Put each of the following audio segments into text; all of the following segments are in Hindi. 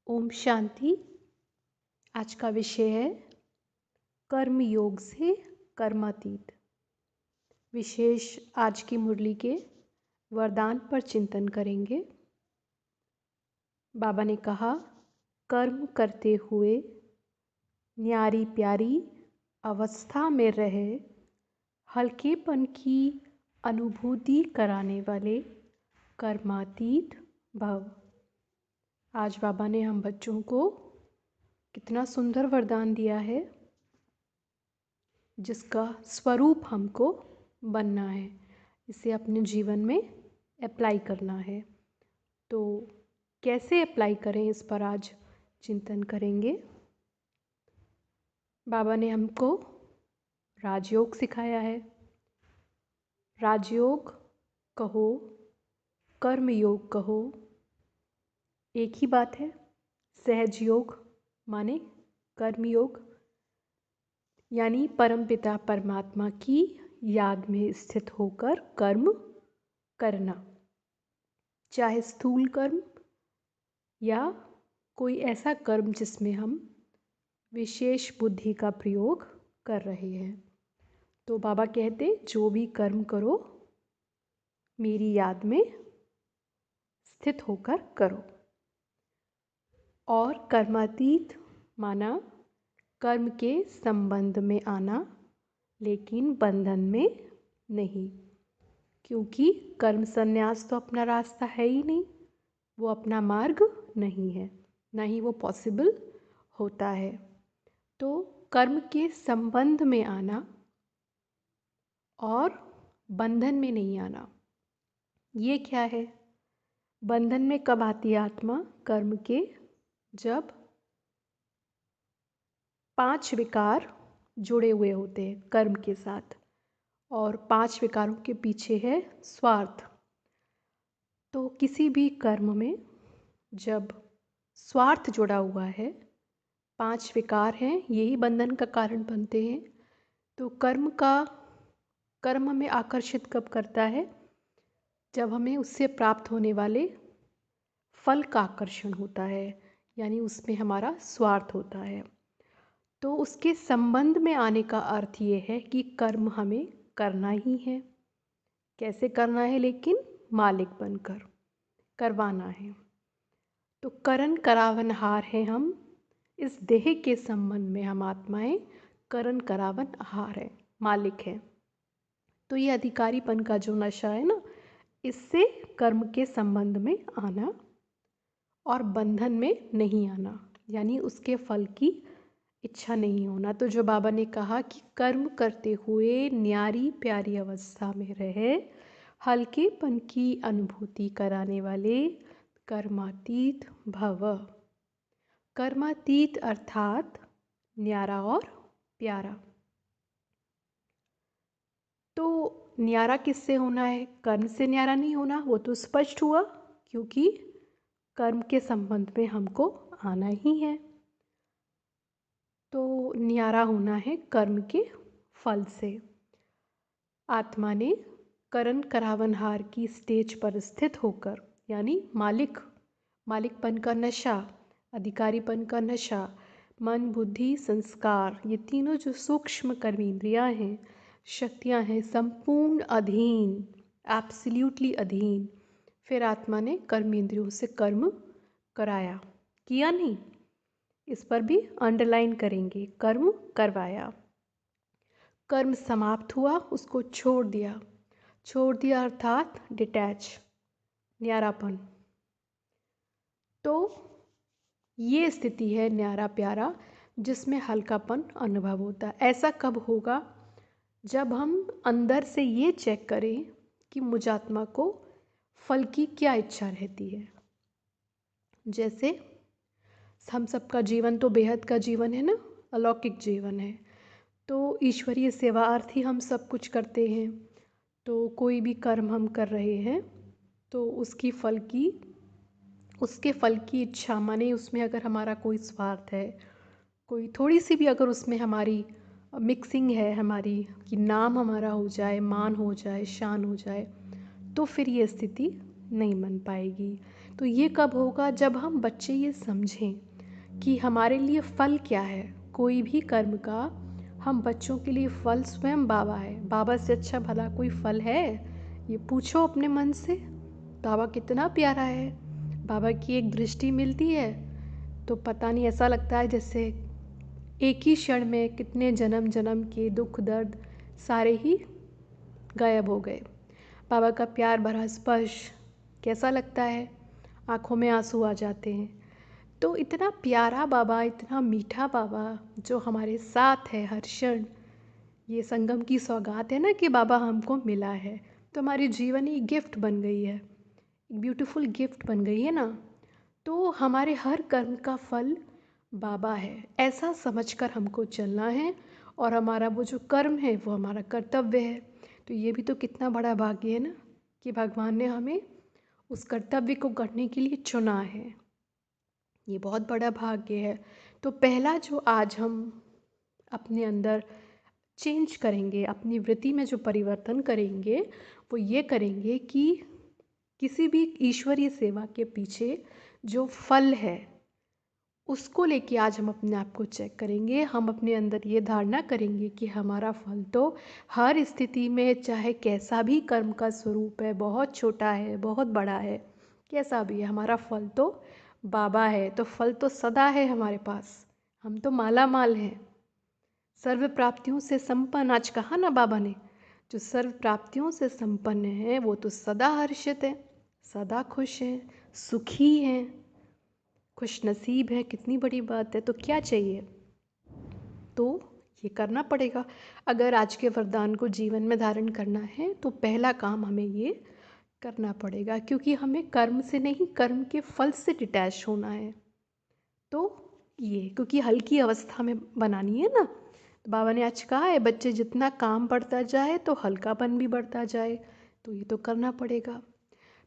ओम शांति। आज का विषय है कर्म योग से कर्मातीत। विशेष आज की मुरली के वरदान पर चिंतन करेंगे। बाबा ने कहा, कर्म करते हुए न्यारी प्यारी अवस्था में रहे, हल्केपन की अनुभूति कराने वाले कर्मातीत भव। आज बाबा ने हम बच्चों को कितना सुंदर वरदान दिया है, जिसका स्वरूप हमको बनना है, इसे अपने जीवन में अप्लाई करना है। तो कैसे अप्लाई करें, इस पर आज चिंतन करेंगे। बाबा ने हमको राजयोग सिखाया है। राजयोग कहो, कर्म योग कहो, एक ही बात है। सहज योग माने कर्म योग, यानी परमपिता परमात्मा की याद में स्थित होकर कर्म करना, चाहे स्थूल कर्म या कोई ऐसा कर्म जिसमें हम विशेष बुद्धि का प्रयोग कर रहे हैं। तो बाबा कहते, जो भी कर्म करो मेरी याद में स्थित होकर करो। और कर्मातीत माना कर्म के संबंध में आना, लेकिन बंधन में नहीं, क्योंकि कर्म संन्यास तो अपना रास्ता है ही नहीं, वो अपना मार्ग नहीं है, ना ही वो पॉसिबल होता है। तो कर्म के संबंध में आना और बंधन में नहीं आना, ये क्या है? बंधन में कब आती है आत्मा? कर्म के जब 5 विकार जुड़े हुए होते हैं कर्म के साथ, और 5 विकारों के पीछे है स्वार्थ। तो किसी भी कर्म में जब स्वार्थ जुड़ा हुआ है, 5 विकार हैं, यही बंधन का कारण बनते हैं। तो कर्म हमें आकर्षित कब करता है? जब हमें उससे प्राप्त होने वाले फल का आकर्षण होता है, यानी उसमें हमारा स्वार्थ होता है। तो उसके संबंध में आने का अर्थ ये है कि कर्म हमें करना ही है। कैसे करना है? लेकिन मालिक बनकर करवाना है। तो करण करावनहार है हम, इस देह के संबंध में हम आत्माएं करण करावनहार है, मालिक है। तो ये अधिकारीपन का जो नशा है ना, इससे कर्म के संबंध में आना और बंधन में नहीं आना, यानी उसके फल की इच्छा नहीं होना। तो जो बाबा ने कहा कि कर्म करते हुए न्यारी प्यारी अवस्था में रहे, हल्केपन की अनुभूति कराने वाले कर्मातीत भव। कर्मातीत अर्थात न्यारा और प्यारा। तो न्यारा किससे होना है? कर्म से न्यारा नहीं होना, वो तो स्पष्ट हुआ, क्योंकि कर्म के संबंध में हमको आना ही है। तो न्यारा होना है कर्म के फल से। आत्मा ने करण करावनहार की स्टेज पर स्थित होकर, यानी मालिकपन का नशा, अधिकारीपन का नशा, मन बुद्धि संस्कार, ये तीनों जो सूक्ष्म कर्मेंद्रियां हैं, शक्तियां हैं, संपूर्ण अधीन, एब्सोल्युटली अधीन। फिर आत्मा ने कर्मेंद्रियों से कर्म कराया, किया नहीं, इस पर भी अंडरलाइन करेंगे, कर्म करवाया। कर्म समाप्त हुआ, उसको छोड़ दिया अर्थात डिटैच, न्यारापन। तो ये स्थिति है न्यारा प्यारा, जिसमें हल्कापन अनुभव होता है। ऐसा कब होगा? जब हम अंदर से ये चेक करें कि मुझ आत्मा को फल की क्या इच्छा रहती है। जैसे हम सबका जीवन तो बेहद का जीवन है ना, अलौकिक जीवन है। तो ईश्वरीय सेवार्थ ही हम सब कुछ करते हैं। तो कोई भी कर्म हम कर रहे हैं तो उसके फल की इच्छा, माने उसमें अगर हमारा कोई स्वार्थ है, कोई थोड़ी सी भी अगर उसमें हमारी मिक्सिंग है हमारी, कि नाम हमारा हो जाए, मान हो जाए, शान हो जाए, तो फिर ये स्थिति नहीं बन पाएगी। तो ये कब होगा? जब हम बच्चे ये समझें कि हमारे लिए फल क्या है। कोई भी कर्म का हम बच्चों के लिए फल स्वयं बाबा है। बाबा से अच्छा भला कोई फल है? ये पूछो अपने मन से। बाबा कितना प्यारा है। बाबा की एक दृष्टि मिलती है तो पता नहीं, ऐसा लगता है जैसे एक ही क्षण में कितने जन्म जन्म के दुख दर्द सारे ही गायब हो गए। बाबा का प्यार भरा स्पर्श कैसा लगता है? आँखों में आंसू आ जाते हैं। तो इतना प्यारा बाबा, इतना मीठा बाबा जो हमारे साथ है हर क्षण। ये संगम की सौगात है ना कि बाबा हमको मिला है, तो हमारे जीवन ही गिफ्ट बन गई है, एक ब्यूटीफुल गिफ्ट बन गई है ना। तो हमारे हर कर्म का फल बाबा है, ऐसा समझकर हमको चलना है। और हमारा वो जो कर्म है वो हमारा कर्तव्य है। तो ये भी तो कितना बड़ा भाग्य है ना कि भगवान ने हमें उस कर्तव्य को करने के लिए चुना है। ये बहुत बड़ा भाग्य है। तो पहला जो आज हम अपने अंदर चेंज करेंगे, अपनी वृत्ति में जो परिवर्तन करेंगे, वो ये करेंगे कि किसी भी ईश्वरीय सेवा के पीछे जो फल है उसको लेके आज हम अपने आप को चेक करेंगे। हम अपने अंदर ये धारणा करेंगे कि हमारा फल तो हर स्थिति में, चाहे कैसा भी कर्म का स्वरूप है, बहुत छोटा है बहुत बड़ा है, कैसा भी है, हमारा फल तो बाबा है। तो फल तो सदा है हमारे पास। हम तो माला माल हैं, सर्व प्राप्तियों से संपन्न। आज कहा ना बाबा ने, जो सर्व प्राप्तियों से संपन्न है वो तो सदा हर्षित है, सदा खुश है, सुखी है, खुश नसीब है। कितनी बड़ी बात है। तो क्या चाहिए? तो ये करना पड़ेगा। अगर आज के वरदान को जीवन में धारण करना है तो पहला काम हमें ये करना पड़ेगा, क्योंकि हमें कर्म से नहीं, कर्म के फल से डिटैच होना है। तो ये क्योंकि हल्की अवस्था में बनानी है ना, तो बाबा ने आज कहा है बच्चे जितना काम बढ़ता जाए तो हल्कापन भी बढ़ता जाए। तो ये तो करना पड़ेगा।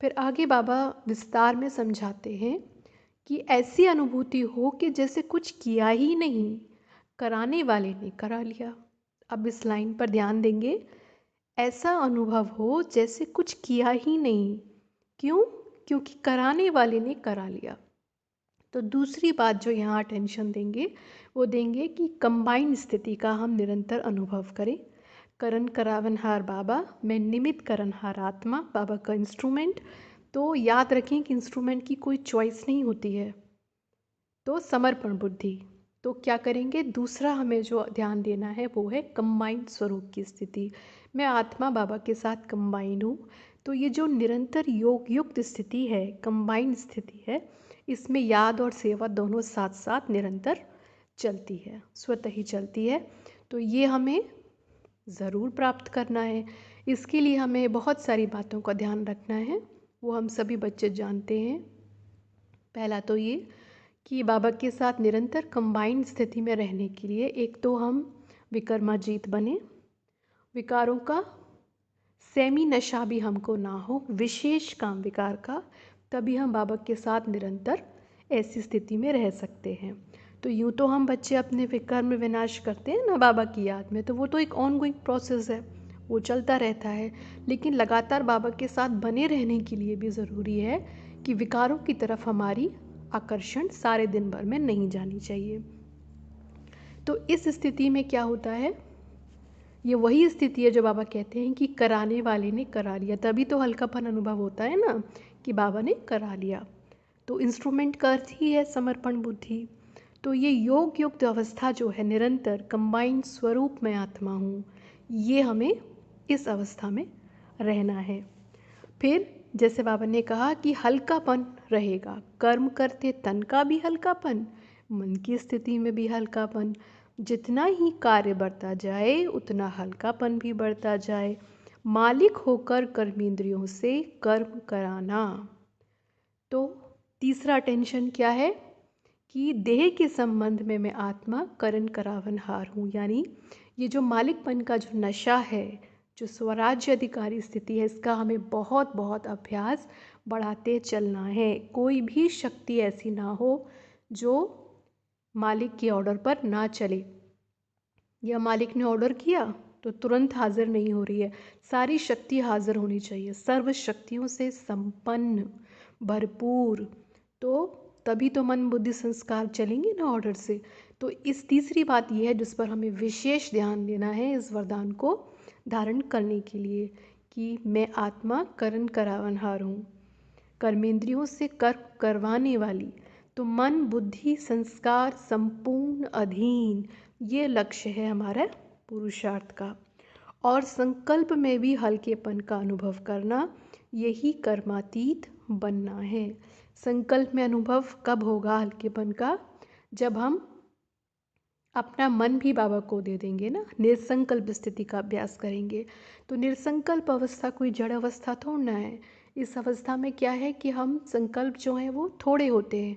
फिर आगे बाबा विस्तार में समझाते हैं कि ऐसी अनुभूति हो कि जैसे कुछ किया ही नहीं, कराने वाले ने करा लिया। अब इस लाइन पर ध्यान देंगे। ऐसा अनुभव हो जैसे कुछ किया ही नहीं। क्यों? क्योंकि कराने वाले ने करा लिया। तो दूसरी बात जो यहाँ अटेंशन देंगे वो देंगे कि कंबाइंड स्थिति का हम निरंतर अनुभव करें। करण करावनहार बाबा, मैं निमित्त करणहार आत्मा, बाबा का इंस्ट्रूमेंट। तो याद रखें कि इंस्ट्रूमेंट की कोई चॉइस नहीं होती है। तो समर्पण बुद्धि। तो क्या करेंगे? दूसरा हमें जो ध्यान देना है वो है कंबाइंड स्वरूप की स्थिति। मैं आत्मा बाबा के साथ कंबाइंड हूँ। तो ये जो निरंतर योग युक्त स्थिति है, कंबाइंड स्थिति है, इसमें याद और सेवा दोनों साथ साथ निरंतर चलती है, स्वतः ही चलती है। तो ये हमें ज़रूर प्राप्त करना है। इसके लिए हमें बहुत सारी बातों का ध्यान रखना है, वो हम सभी बच्चे जानते हैं। पहला तो ये कि बाबा के साथ निरंतर कंबाइंड स्थिति में रहने के लिए एक तो हम विकर्माजीत बने, विकारों का सेमी नशा भी हमको ना हो, विशेष काम विकार का, तभी हम बाबा के साथ निरंतर ऐसी स्थिति में रह सकते हैं। तो यूँ तो हम बच्चे अपने विकर्म विनाश करते हैं ना बाबा की याद में, तो वो तो एक ऑनगोइंग प्रोसेस है, वो चलता रहता है। लेकिन लगातार बाबा के साथ बने रहने के लिए भी ज़रूरी है कि विकारों की तरफ हमारी आकर्षण सारे दिन भर में नहीं जानी चाहिए। तो इस स्थिति में क्या होता है? ये वही स्थिति है जो बाबा कहते हैं कि कराने वाले ने करा लिया, तभी तो हल्कापन अनुभव होता है ना कि बाबा ने करा लिया। तो इंस्ट्रूमेंट का अर्थ ही है समर्पण बुद्धि। तो ये योग युक्त अवस्था जो है, निरंतर कंबाइंड स्वरूप में आत्मा हूँ, ये हमें इस अवस्था में रहना है। फिर जैसे बाबा ने कहा कि हल्कापन रहेगा, कर्म करते तन का भी हल्कापन, मन की स्थिति में भी हल्कापन। जितना ही कार्य बढ़ता जाए उतना हल्कापन भी बढ़ता जाए। मालिक होकर कर्मेंद्रियों से कर्म कराना। तो तीसरा टेंशन क्या है कि देह के संबंध में मैं आत्मा करण करावनहार हूँ, यानी ये जो मालिकपन का जो नशा है, जो स्वराज्य अधिकारी स्थिति है, इसका हमें बहुत बहुत अभ्यास बढ़ाते चलना है। कोई भी शक्ति ऐसी ना हो जो मालिक के ऑर्डर पर ना चले, या मालिक ने ऑर्डर किया तो तुरंत हाजिर नहीं हो रही है। सारी शक्ति हाजिर होनी चाहिए, सर्व शक्तियों से संपन्न भरपूर, तो तभी तो मन बुद्धि संस्कार चलेंगे ना ऑर्डर से। तो इस तीसरी बात यह है जिस पर हमें विशेष ध्यान देना है इस वरदान को धारण करने के लिए, कि मैं आत्मा करण करावनहार हूँ, कर्मेंद्रियों से कर्म करवाने वाली, तो मन बुद्धि संस्कार संपूर्ण अधीन, ये लक्ष्य है हमारा पुरुषार्थ का। और संकल्प में भी हल्केपन का अनुभव करना, यही कर्मातीत बनना है। संकल्प में अनुभव कब होगा हल्केपन का? जब हम अपना मन भी बाबा को दे देंगे ना, निरसंकल्प स्थिति का अभ्यास करेंगे। तो निरसंकल्प अवस्था कोई जड़ अवस्था थोड़ी ना है। इस अवस्था में क्या है कि हम संकल्प जो हैं वो थोड़े होते हैं,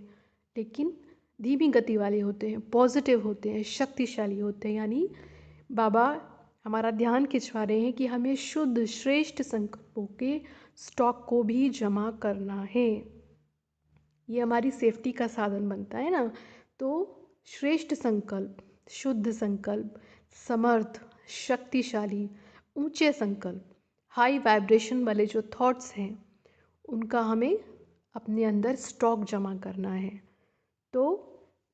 लेकिन धीमी गति वाले होते हैं, पॉजिटिव होते हैं, शक्तिशाली होते हैं। यानी बाबा हमारा ध्यान खिंचवा रहे हैं कि हमें शुद्ध श्रेष्ठ संकल्पों के स्टॉक को भी जमा करना है। ये हमारी सेफ्टी का साधन बनता है ना। तो श्रेष्ठ संकल्प, शुद्ध संकल्प, समर्थ, शक्तिशाली, ऊंचे संकल्प, हाई वाइब्रेशन वाले जो थॉट्स हैं उनका हमें अपने अंदर स्टॉक जमा करना है। तो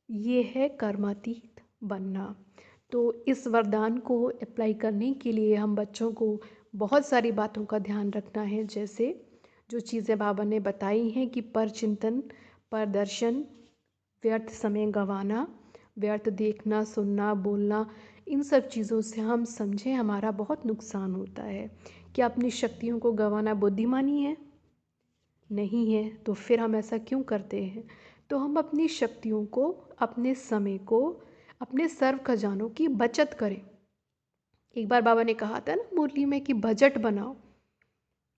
ये है कर्मातीत बनना। तो इस वरदान को अप्लाई करने के लिए हम बच्चों को बहुत सारी बातों का ध्यान रखना है, जैसे जो चीज़ें बाबा ने बताई हैं कि पर चिंतन, पर दर्शन, व्यर्थ समय गंवाना, व्यर्थ देखना, सुनना, बोलना, इन सब चीज़ों से हम समझें हमारा बहुत नुकसान होता है। क्या अपनी शक्तियों को गंवाना बुद्धिमानी है? नहीं है। तो फिर हम ऐसा क्यों करते हैं? तो हम अपनी शक्तियों को, अपने समय को, अपने सर्व खजानों की बचत करें। एक बार बाबा ने कहा था ना मुरली में कि बजट बनाओ,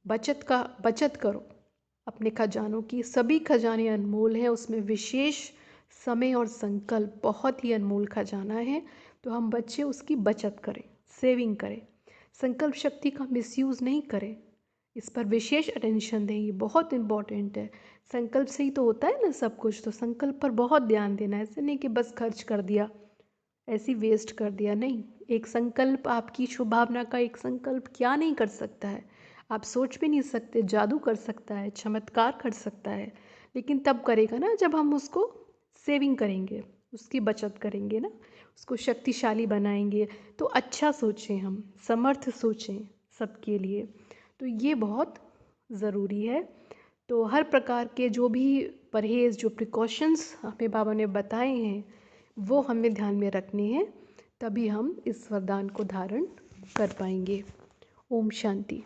बचत करो अपने खजानों की। सभी खजाने अनमोल हैं, उसमें विशेष समय और संकल्प बहुत ही अनमोल खजाना है। तो हम बच्चे उसकी बचत करें, सेविंग करें, संकल्प शक्ति का मिसयूज़ नहीं करें, इस पर विशेष अटेंशन दें। ये बहुत इम्पॉर्टेंट है। संकल्प से ही तो होता है ना सब कुछ। तो संकल्प पर बहुत ध्यान देना है। ऐसे नहीं कि बस खर्च कर दिया, ऐसी वेस्ट कर दिया, नहीं। एक संकल्प, आपकी शुभ भावना का एक संकल्प क्या नहीं कर सकता है? आप सोच भी नहीं सकते, जादू कर सकता है, चमत्कार कर सकता है। लेकिन तब करेगा ना जब हम उसको सेविंग करेंगे, उसकी बचत करेंगे ना, उसको शक्तिशाली बनाएंगे। तो अच्छा सोचें, हम समर्थ सोचें सबके लिए। तो ये बहुत ज़रूरी है। तो हर प्रकार के जो भी परहेज़, जो प्रिकॉशंस हमें बाबा ने बताए हैं वो हमें ध्यान में रखने हैं, तभी हम इस वरदान को धारण कर पाएंगे। ओम शांति।